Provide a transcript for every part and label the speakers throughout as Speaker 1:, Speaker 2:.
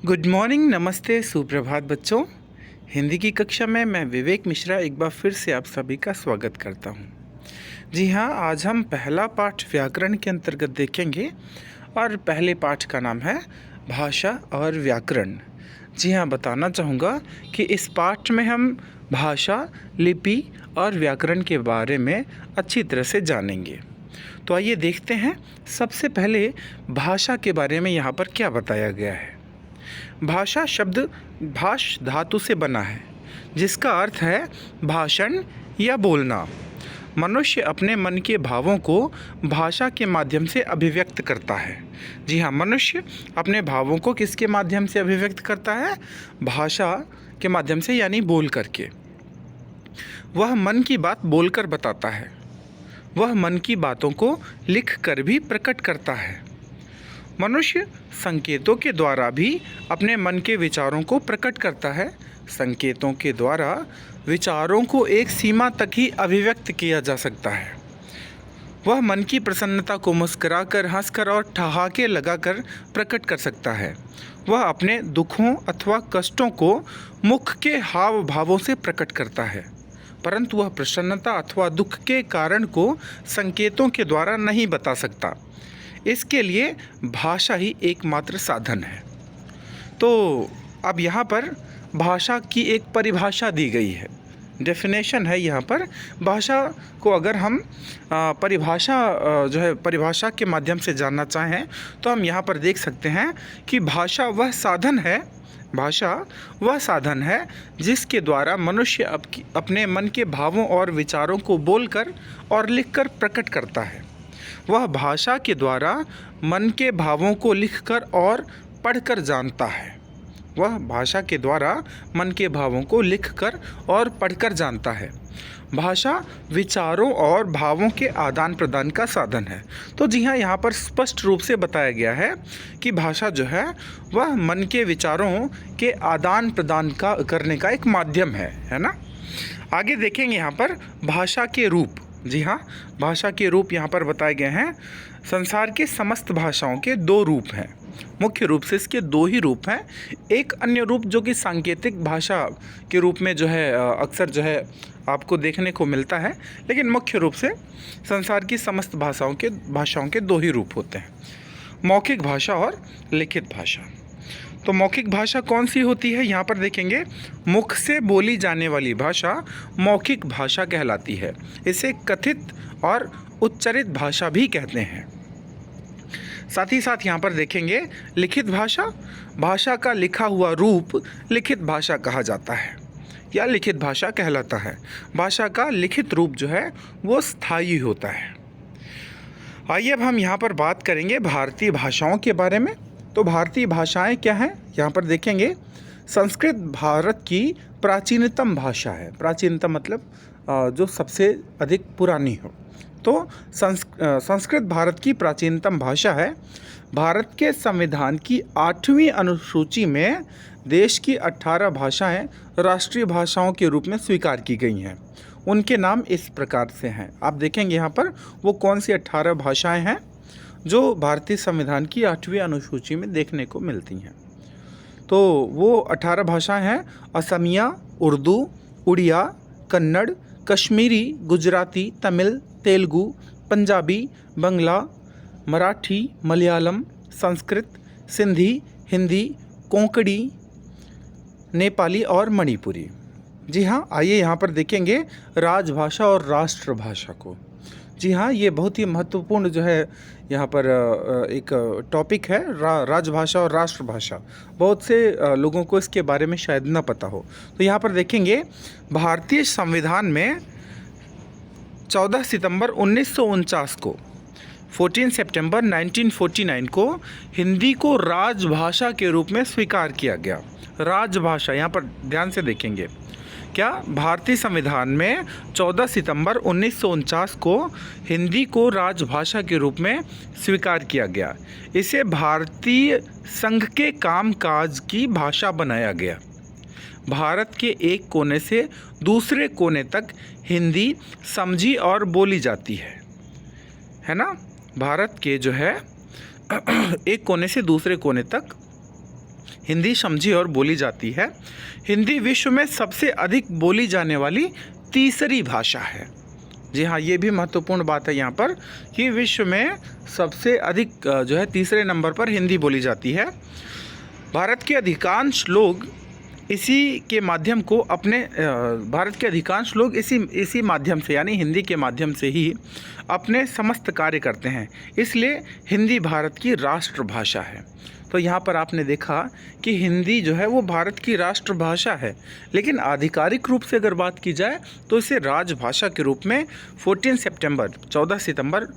Speaker 1: Good morning, नमस्ते, सुप्रभात बच्चों। हिंदी की कक्षा में मैं विवेक मिश्रा एक बार फिर से आप सभी का स्वागत करता हूं। जी हाँ, आज हम पहला पाठ व्याकरण के अंतर्गत देखेंगे और पहले पाठ का नाम है भाषा और व्याकरण। जी हाँ, बताना चाहूँगा कि इस पाठ में हम भाषा, लिपि और व्याकरण के बारे में अच्छी तरह से जानेंगे। तो आइए देखते हैं सबसे पहले भाषा के बारे में यहाँ पर क्या बताया गया है। भाषा शब्द भाष धातु से बना है, जिसका अर्थ है भाषण या बोलना। मनुष्य अपने मन के भावों को भाषा के माध्यम से अभिव्यक्त करता है। जी हाँ, मनुष्य अपने भावों को किसके माध्यम से अभिव्यक्त करता है? भाषा के माध्यम से, यानी बोल करके। वह मन की बात बोलकर बताता है। वह मन की बातों को लिख कर भी प्रकट करता है। मनुष्य संकेतों के द्वारा भी अपने मन के विचारों को प्रकट करता है। संकेतों के द्वारा विचारों को एक सीमा तक ही अभिव्यक्त किया जा सकता है। वह मन की प्रसन्नता को मुस्कुराकर, हंसकर और ठहाके लगाकर प्रकट कर सकता है। वह अपने दुखों अथवा कष्टों को मुख के हाव भावों से प्रकट करता है, परंतु वह प्रसन्नता अथवा दुख के कारण को संकेतों के द्वारा नहीं बता सकता। इसके लिए भाषा ही एकमात्र साधन है। तो अब यहाँ पर भाषा की एक परिभाषा दी गई है, डेफिनेशन है यहाँ पर। भाषा को अगर हम परिभाषा के माध्यम से जानना चाहें तो हम यहाँ पर देख सकते हैं कि भाषा वह साधन है जिसके द्वारा मनुष्य अपने मन के भावों और विचारों को बोलकर और लिखकर प्रकट करता है। वह भाषा के द्वारा मन के भावों को लिखकर और पढ़कर जानता है। वह भाषा के द्वारा मन के भावों को लिखकर और पढ़कर जानता है। भाषा विचारों और भावों के आदान प्रदान का साधन है। तो जी हाँ, यहाँ पर स्पष्ट रूप से बताया गया है कि भाषा जो है वह मन के विचारों के आदान प्रदान का करने का एक माध्यम है ना। आगे देखेंगे यहाँ पर भाषा के रूप। जी हाँ, भाषा के रूप यहाँ पर बताए गए हैं। संसार के समस्त भाषाओं के दो रूप हैं। मुख्य रूप से इसके दो ही रूप हैं। एक अन्य रूप जो कि सांकेतिक भाषा के रूप में जो है अक्सर जो है आपको देखने को मिलता है, लेकिन मुख्य रूप से संसार की समस्त भाषाओं के दो ही रूप होते हैं, मौखिक भाषा और लिखित भाषा। तो मौखिक भाषा कौन सी होती है? यहाँ पर देखेंगे, मुख से बोली जाने वाली भाषा मौखिक भाषा कहलाती है। इसे कथित और उच्चरित भाषा भी कहते हैं। साथ ही साथ यहाँ पर देखेंगे लिखित भाषा का लिखा हुआ रूप लिखित भाषा कहा जाता है या लिखित भाषा कहलाता है। भाषा का लिखित रूप जो है वो स्थायी होता है। आइए अब हम यहाँ पर बात करेंगे भारतीय भाषाओं के बारे में। तो भारतीय भाषाएं क्या हैं? यहाँ पर देखेंगे, संस्कृत भारत की प्राचीनतम भाषा है। प्राचीनतम मतलब जो सबसे अधिक पुरानी हो। तो संस्कृत भारत की प्राचीनतम भाषा है। भारत के संविधान की 8वीं अनुसूची में देश की 18 भाषाएं राष्ट्रीय भाषाओं के रूप में स्वीकार की गई हैं। उनके नाम इस प्रकार से हैं। आप देखेंगे यहाँ पर वो कौन सी 18 भाषाएं हैं जो भारतीय संविधान की 8वीं अनुसूची में देखने को मिलती हैं। तो वो 18 भाषाएं हैं: असमिया, उर्दू, उड़िया, कन्नड़, कश्मीरी, गुजराती, तमिल, तेलुगु, पंजाबी, बंगला, मराठी, मलयालम, संस्कृत, सिंधी, हिंदी, कोंकणी, नेपाली और मणिपुरी। जी हाँ, आइए यहाँ पर देखेंगे राजभाषा और राष्ट्रभाषा को। जी हाँ, ये बहुत ही महत्वपूर्ण जो है यहाँ पर एक टॉपिक है, राजभाषा और राष्ट्रभाषा। बहुत से लोगों को इसके बारे में शायद न पता हो। तो यहाँ पर देखेंगे, भारतीय संविधान में 14 सितंबर 1949 को 14 सितंबर 1949 को हिंदी को राजभाषा के रूप में स्वीकार किया गया। राजभाषा, यहाँ पर ध्यान से देखेंगे, क्या भारतीय संविधान में 14 सितंबर 1949 को हिंदी को राजभाषा के रूप में स्वीकार किया गया। इसे भारतीय संघ के कामकाज की भाषा बनाया गया। भारत के एक कोने से दूसरे कोने तक हिंदी समझी और बोली जाती है ना। भारत के जो है एक कोने से दूसरे कोने तक हिंदी समझी और बोली जाती है। हिंदी विश्व में सबसे अधिक बोली जाने वाली तीसरी भाषा है। जी हाँ, ये भी महत्वपूर्ण बात है यहाँ पर कि विश्व में सबसे अधिक जो है तीसरे नंबर पर हिंदी बोली जाती है। भारत के अधिकांश लोग इसी के माध्यम को अपने भारत के अधिकांश लोग इसी माध्यम से यानी हिंदी के माध्यम से ही अपने समस्त कार्य करते हैं, इसलिए हिंदी भारत की राष्ट्रभाषा है। तो यहाँ पर आपने देखा कि हिंदी जो है वो भारत की राष्ट्रभाषा है, लेकिन आधिकारिक रूप से अगर बात की जाए तो इसे राजभाषा के रूप में 14 सितंबर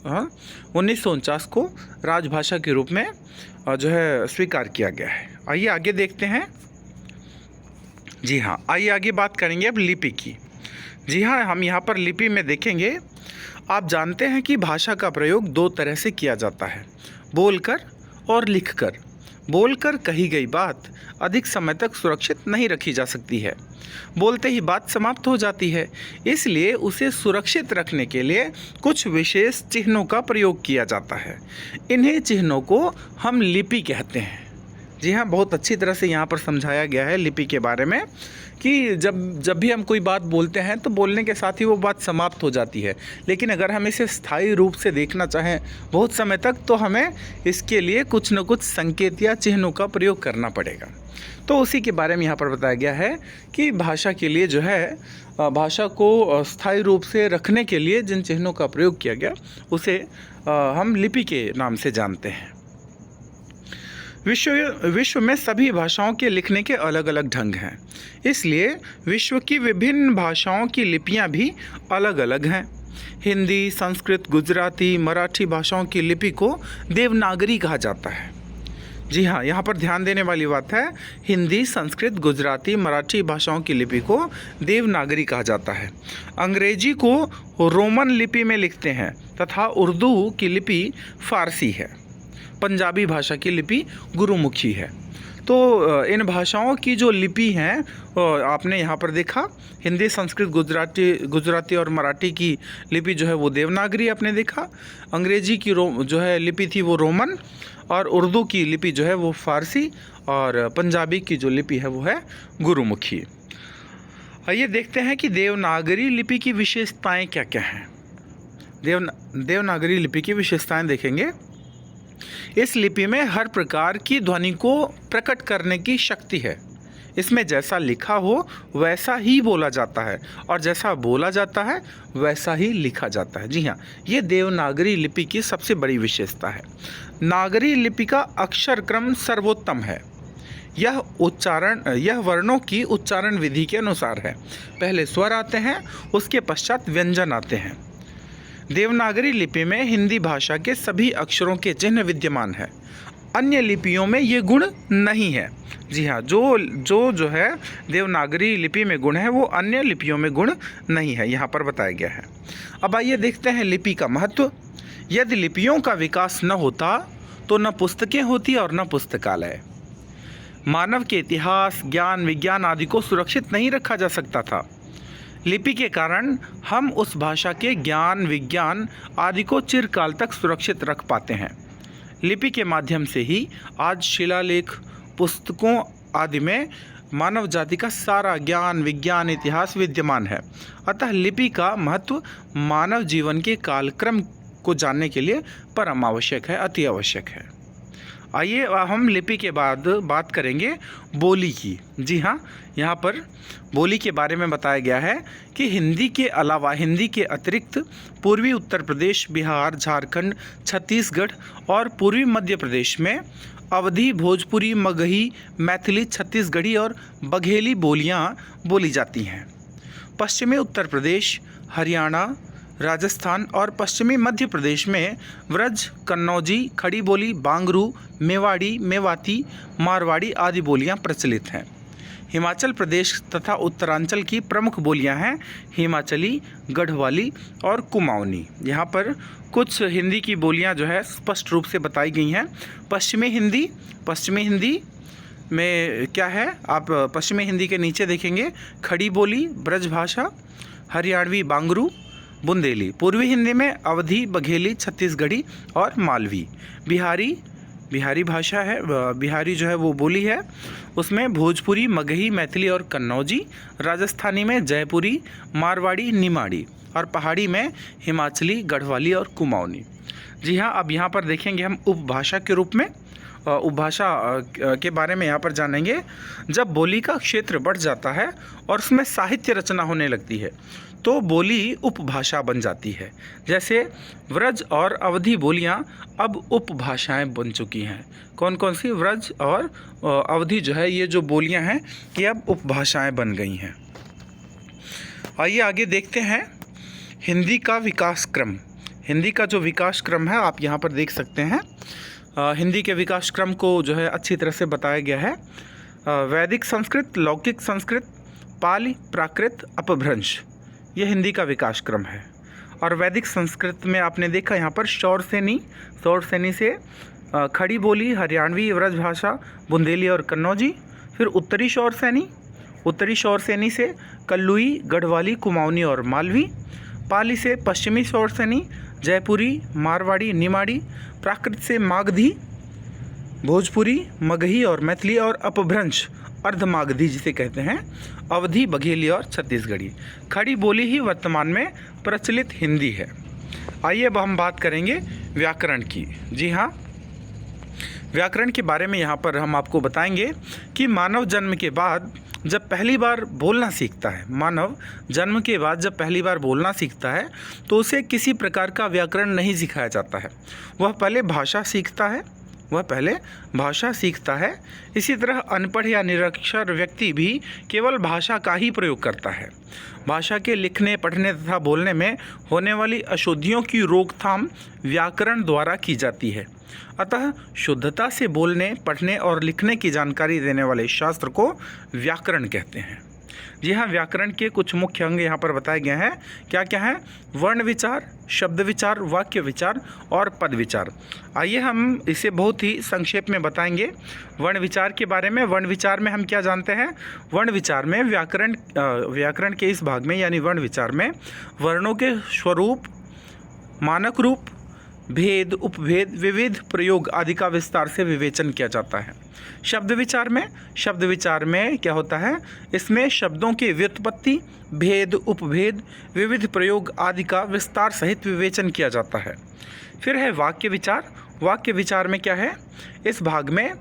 Speaker 1: 1949 को राजभाषा के रूप में जो है स्वीकार किया गया है। आइए आगे देखते हैं। जी हाँ, आइए आगे बात करेंगे अब लिपि की। जी हाँ, हम यहाँ पर लिपि में देखेंगे। आप जानते हैं कि भाषा का प्रयोग दो तरह से किया जाता है, बोलकर और लिखकर। बोलकर कही गई बात अधिक समय तक सुरक्षित नहीं रखी जा सकती है, बोलते ही बात समाप्त हो जाती है, इसलिए उसे सुरक्षित रखने के लिए कुछ विशेष चिन्हों का प्रयोग किया जाता है। इन्हीं चिन्हों को हम लिपि कहते हैं। जी हाँ, बहुत अच्छी तरह से यहाँ पर समझाया गया है लिपि के बारे में कि जब भी हम कोई बात बोलते हैं तो बोलने के साथ ही वो बात समाप्त हो जाती है, लेकिन अगर हम इसे स्थायी रूप से देखना चाहें बहुत समय तक तो हमें इसके लिए कुछ न कुछ संकेत या चिन्हों का प्रयोग करना पड़ेगा। तो उसी के बारे में यहाँ पर बताया गया है कि भाषा के लिए जो है भाषा को स्थायी रूप से रखने के लिए जिन चिन्हों का प्रयोग किया गया उसे हम लिपि के नाम से जानते हैं। विश्व में सभी भाषाओं के लिखने के अलग अलग ढंग हैं, इसलिए विश्व की विभिन्न भाषाओं की लिपियां भी अलग अलग हैं। हिंदी, संस्कृत, गुजराती, मराठी भाषाओं की लिपि को देवनागरी कहा जाता है। जी हाँ, यहाँ पर ध्यान देने वाली बात है, हिंदी, संस्कृत, गुजराती, मराठी भाषाओं की लिपि को देवनागरी कहा जाता है। अंग्रेजी को रोमन लिपि में लिखते हैं तथा उर्दू की लिपि फारसी है। पंजाबी भाषा की लिपि गुरुमुखी है। तो इन भाषाओं की जो लिपि हैं आपने यहाँ पर देखा, हिंदी, संस्कृत, गुजराती और मराठी की लिपि जो है वो देवनागरी आपने देखा। अंग्रेजी की जो है लिपि थी वो रोमन, और उर्दू की लिपि जो है वो फारसी, और पंजाबी की जो लिपि है वो है गुरुमुखी। आइए देखते हैं कि देवनागरी लिपि की विशेषताएं क्या क्या हैं। देवनागरी लिपि की विशेषताएं देखेंगे। इस लिपि में हर प्रकार की ध्वनि को प्रकट करने की शक्ति है। इसमें जैसा लिखा हो वैसा ही बोला जाता है, और जैसा बोला जाता है वैसा ही लिखा जाता है। जी हाँ, ये देवनागरी लिपि की सबसे बड़ी विशेषता है। नागरी लिपि का अक्षर क्रम सर्वोत्तम है। यह वर्णों की उच्चारण विधि के अनुसार है। पहले स्वर आते हैं, उसके पश्चात व्यंजन आते हैं। देवनागरी लिपि में हिंदी भाषा के सभी अक्षरों के चिन्ह विद्यमान है। अन्य लिपियों में ये गुण नहीं है। जी हाँ, जो है देवनागरी लिपि में गुण है वो अन्य लिपियों में गुण नहीं है, यहाँ पर बताया गया है। अब आइए देखते हैं लिपि का महत्व। यदि लिपियों का विकास न होता तो न पुस्तकें होती और न पुस्तकालय। मानव के इतिहास, ज्ञान, विज्ञान आदि को सुरक्षित नहीं रखा जा सकता था। लिपि के कारण हम उस भाषा के ज्ञान, विज्ञान आदि को चिरकाल तक सुरक्षित रख पाते हैं। लिपि के माध्यम से ही आज शिलालेख, पुस्तकों आदि में मानव जाति का सारा ज्ञान, विज्ञान, इतिहास विद्यमान है। अतः लिपि का महत्व मानव जीवन के कालक्रम को जानने के लिए परम आवश्यक है, अति आवश्यक है। आइए हम लिपि के बाद बात करेंगे बोली की। जी हाँ, यहाँ पर बोली के बारे में बताया गया है कि हिंदी के अलावा, हिंदी के अतिरिक्त पूर्वी उत्तर प्रदेश, बिहार, झारखंड, छत्तीसगढ़ और पूर्वी मध्य प्रदेश में अवधी, भोजपुरी, मगही, मैथिली, छत्तीसगढ़ी और बघेली बोलियाँ बोली जाती हैं। पश्चिमी उत्तर प्रदेश, हरियाणा, राजस्थान और पश्चिमी मध्य प्रदेश में व्रज, कन्नौजी, खड़ी बोली, बांगरू, मेवाड़ी, मेवाती, मारवाड़ी आदि बोलियां प्रचलित हैं। हिमाचल प्रदेश तथा उत्तरांचल की प्रमुख बोलियां हैं हिमाचली, गढ़वाली और कुमाऊनी। यहाँ पर कुछ हिंदी की बोलियां जो है स्पष्ट रूप से बताई गई हैं। पश्चिमी हिंदी में क्या है, आप पश्चिमी हिंदी के नीचे देखेंगे खड़ी बोली, ब्रजभाषा, हरियाणवी, बांगरू, बुंदेली। पूर्वी हिंदी में अवधी, बघेली, छत्तीसगढ़ी और मालवी। बिहारी बिहारी भाषा है, बिहारी जो है वो बोली है। उसमें भोजपुरी, मगही, मैथिली और कन्नौजी, राजस्थानी में जयपुरी, मारवाड़ी, निमाड़ी और पहाड़ी में हिमाचली, गढ़वाली और कुमाऊनी। जी हाँ, अब यहाँ पर देखेंगे हम उपभाषा के रूप में, उपभाषा के बारे में यहाँ पर जानेंगे। जब बोली का क्षेत्र बढ़ जाता है और उसमें साहित्य रचना होने लगती है तो बोली उपभाषा बन जाती है। जैसे व्रज और अवधी बोलियाँ अब उपभाषाएं बन चुकी हैं। कौन कौन सी? व्रज और अवधी जो है ये जो बोलियाँ हैं ये अब उपभाषाएं बन गई हैं। आइए आगे देखते हैं हिंदी का विकास क्रम। हिंदी का जो विकास क्रम है आप यहाँ पर देख सकते हैं। हिंदी के विकास क्रम को जो है अच्छी तरह से बताया गया है। वैदिक संस्कृत, लौकिक संस्कृत, पाली, प्राकृत, अपभ्रंश, यह हिंदी का विकास क्रम है। और वैदिक संस्कृत में आपने देखा यहाँ पर शौरसेनी, शौरसेनी से खड़ी बोली, हरियाणवी, व्रजभाषा, बुंदेली और कन्नौजी। फिर उत्तरी शौरसेनी, उत्तरी शौरसेनी से कल्लुई, गढ़वाली, कुमाऊनी और मालवी। पाली से पश्चिमी शौरसेनी, जयपुरी, मारवाड़ी, निमाड़ी। प्राकृत से मागधी, भोजपुरी, मगही और मैथिली। और अपभ्रंश, अर्धमागधी जिसे कहते हैं, अवधी, बघेली और छत्तीसगढ़ी। खड़ी बोली ही वर्तमान में प्रचलित हिंदी है। आइए अब हम बात करेंगे व्याकरण की। जी हाँ, व्याकरण के बारे में यहाँ पर हम आपको बताएंगे कि मानव जन्म के बाद जब पहली बार बोलना सीखता है, मानव जन्म के बाद जब पहली बार बोलना सीखता है तो उसे किसी प्रकार का व्याकरण नहीं सिखाया जाता है। वह पहले भाषा सीखता है, वह पहले भाषा सीखता है। इसी तरह अनपढ़ या निरक्षर व्यक्ति भी केवल भाषा का ही प्रयोग करता है। भाषा के लिखने, पढ़ने तथा बोलने में होने वाली अशुद्धियों की रोकथाम व्याकरण द्वारा की जाती है। अतः शुद्धता से बोलने, पढ़ने और लिखने की जानकारी देने वाले शास्त्र को व्याकरण कहते हैं। जी हाँ, व्याकरण के कुछ मुख्य अंग यहाँ पर बताए गए हैं। क्या क्या हैं? वर्ण विचार, शब्द विचार, वाक्य विचार और पद विचार। आइए हम इसे बहुत ही संक्षेप में बताएंगे वर्ण विचार के बारे में। वर्ण विचार में हम क्या जानते हैं? वर्ण विचार में व्याकरण के इस भाग में यानी वर्ण विचार में वर्णों के स्वरूप, मानक रूप, भेद, उपभेद, विविध प्रयोग आदि का विस्तार से विवेचन किया जाता है। शब्द विचार में क्या होता है? इसमें शब्दों की व्युत्पत्ति, भेद, उपभेद, विविध प्रयोग आदि का विस्तार सहित विवेचन किया जाता है। फिर है वाक्य विचार में क्या है? इस भाग में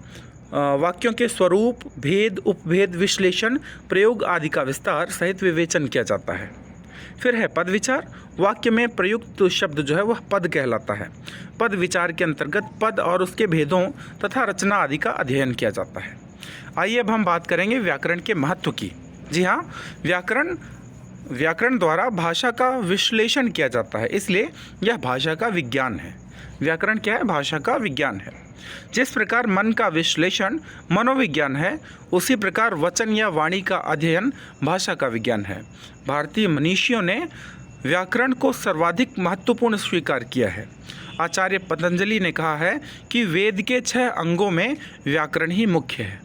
Speaker 1: वाक्यों के स्वरूप, भेद, उपभेद, विश्लेषण, प्रयोग आदि का विस्तार सहित विवेचन किया जाता है। फिर है पद विचार। वाक्य में प्रयुक्त शब्द जो है वह पद कहलाता है। पद विचार के अंतर्गत पद और उसके भेदों तथा रचना आदि का अध्ययन किया जाता है। आइए अब हम बात करेंगे व्याकरण के महत्व की। जी हाँ, व्याकरण द्वारा भाषा का विश्लेषण किया जाता है, इसलिए यह भाषा का विज्ञान है। व्याकरण क्या है? भाषा का विज्ञान है। जिस प्रकार मन का विश्लेषण मनोविज्ञान है, उसी प्रकार वचन या वाणी का अध्ययन भाषा का विज्ञान है। भारतीय मनीषियों ने व्याकरण को सर्वाधिक महत्वपूर्ण स्वीकार किया है। आचार्य पतंजलि ने कहा है कि वेद के 6 अंगों में व्याकरण ही मुख्य है।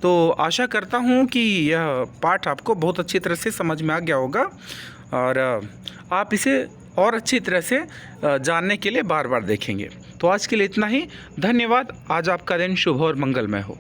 Speaker 1: तो आशा करता हूँ कि यह पाठ आपको बहुत अच्छी तरह से समझ में आ गया होगा और आप इसे और अच्छी तरह से जानने के लिए बार बार देखेंगे। तो आज के लिए इतना ही। धन्यवाद। आज आपका दिन शुभ और मंगलमय हो।